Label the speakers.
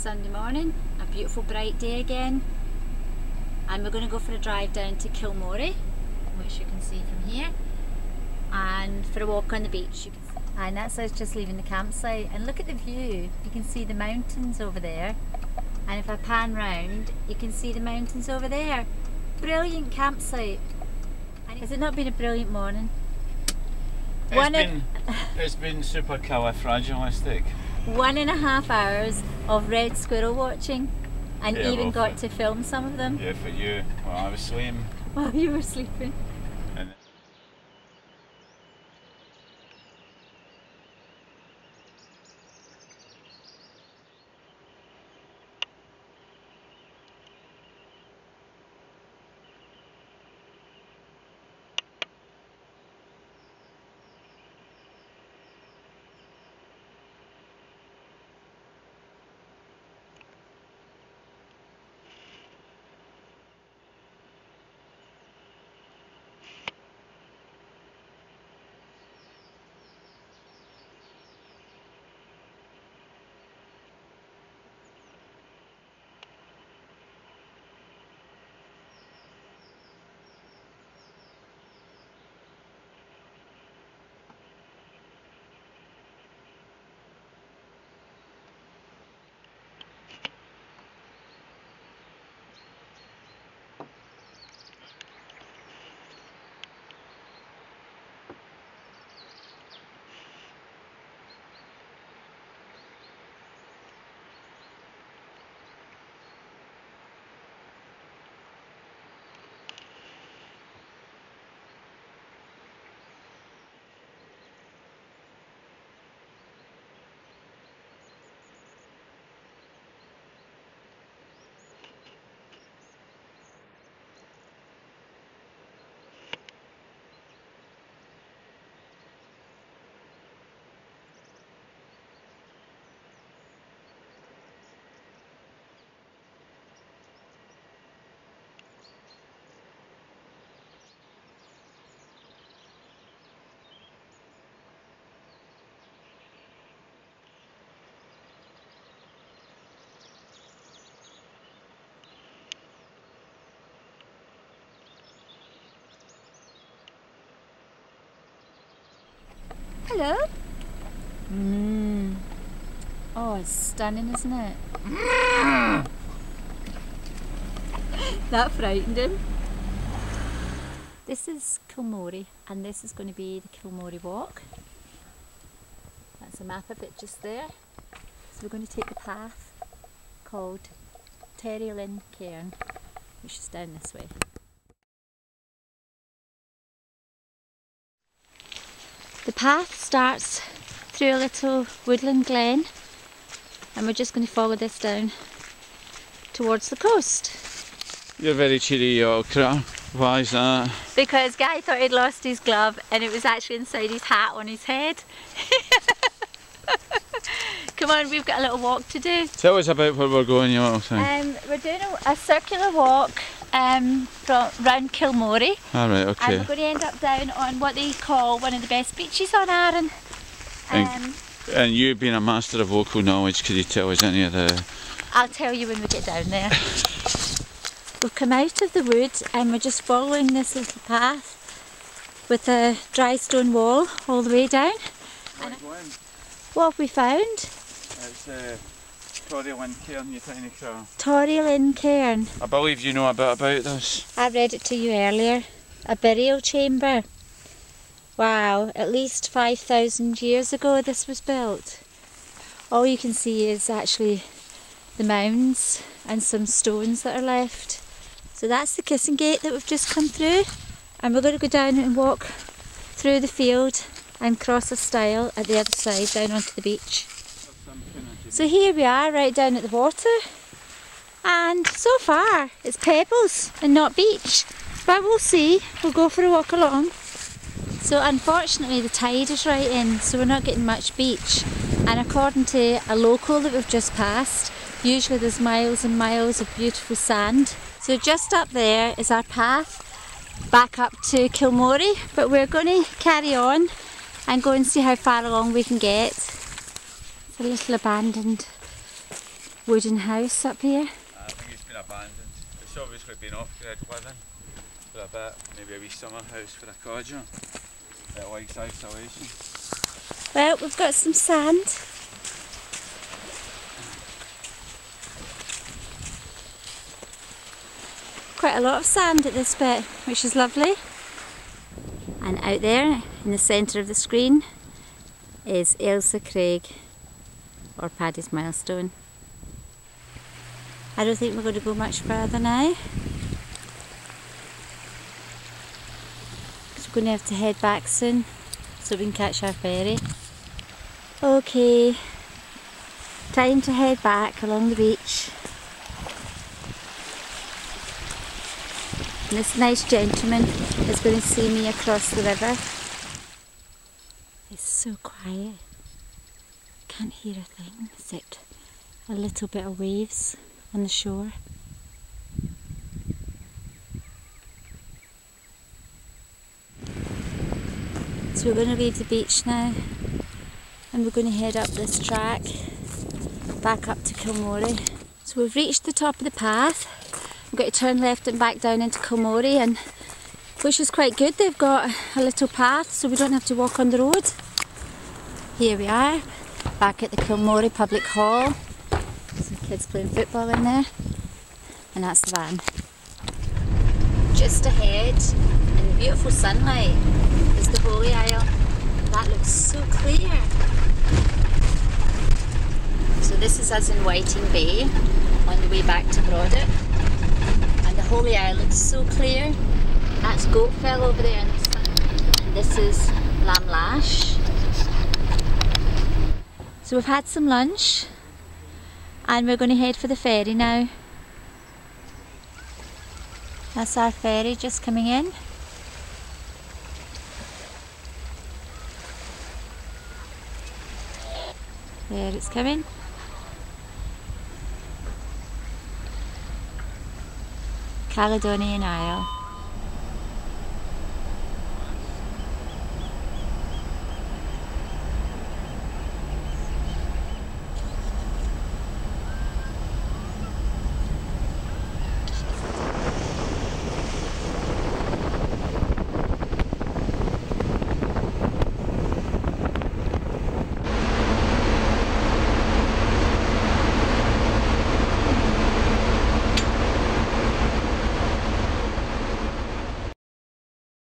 Speaker 1: Sunday morning, a beautiful bright day again, and we're going to go for a drive down to Kilmory, which you can see from here, and for a walk on the beach. And that's us just leaving the campsite, and look at the view. You can see the mountains over there, and if I pan round you can see the mountains over there. Brilliant campsite. Has it not been a brilliant morning?
Speaker 2: It's been super califragilistic.
Speaker 1: 1.5 hours of red squirrel watching, and
Speaker 2: Yeah,
Speaker 1: even
Speaker 2: well,
Speaker 1: got to film some of them.
Speaker 2: Yeah, for you. Well, I was sleeping.
Speaker 1: While you were sleeping.
Speaker 2: And
Speaker 1: Hello? Oh, it's stunning, isn't it? That frightened him. This is Kilmory, and this is going to be the Kilmory walk. That's a map of it just there. So we're going to take the path called Arran Cairn, which is down this way. The path starts through a little woodland glen, and we're just going to follow this down towards the coast.
Speaker 2: you're very cheery, you old critter. Why is that?
Speaker 1: Because Guy thought he'd lost his glove and it was actually inside his hat on his head. Come on, we've got a little walk to do.
Speaker 2: Tell us about where we're going, you little thing.
Speaker 1: We're doing a circular walk round Kilmory.
Speaker 2: Alright, okay.
Speaker 1: And we're going to end up down on what they call one of the best beaches on Arran.
Speaker 2: And you being a master of local knowledge, could you tell us any of the...
Speaker 1: I'll tell you when we get down there. We've come out of the wood and we're just following this little path with a dry stone wall all the way down. And what have we found?
Speaker 2: It's Arran Cairn, you tiny critter.
Speaker 1: Arran Cairn.
Speaker 2: I believe you know a bit about this.
Speaker 1: I read it to you earlier. A burial chamber. Wow, at least 5,000 years ago this was built. All you can see is actually the mounds and some stones that are left. So that's the kissing gate that we've just come through, and we're going to go down and walk through the field and cross a stile at the other side down onto the beach. So here we are right down at the water, and so far it's pebbles and not beach, but we'll see. We'll go for a walk along. So unfortunately the tide is right in, so we're not getting much beach, and according to a local that we've just passed, usually there's miles and miles of beautiful sand. So just up there is our path back up to Kilmory, but we're going to carry on and go and see how far along we can get. It's a little abandoned wooden house up here.
Speaker 2: I think it's been abandoned. It's obviously been off-grid living for a bit. Maybe a wee summer house for a codger that likes isolation.
Speaker 1: Well, we've got some sand. Quite a lot of sand at this bit, which is lovely. And out there in the centre of the screen is Ailsa Craig, or Paddy's Milestone. I don't think we're going to go much further now, because we're going to have to head back soon so we can catch our ferry. Okay, time to head back along the beach. And this nice gentleman is going to see me across the river. It's so quiet. Can't hear a thing except a little bit of waves on the shore. So we're going to leave the beach now and we're going to head up this track back up to Kilmory. So we've reached the top of the path. We've got to turn left and back down into Kilmory, and which is quite good. They've got a little path so we don't have to walk on the road. Here we are, back at the Kilmory Public Hall. Some kids playing football in there, and that's the van. Just ahead, in the beautiful sunlight, is the Holy Isle. That looks so clear. So this is us in Whiting Bay on the way back to Broadock. And the Holy Isle looks so clear. That's Goatfell over there in the sun. And this is Lamb Lash. So we've had some lunch and we're going to head for the ferry now. That's our ferry just coming in. There it's coming. Caledonian Isle.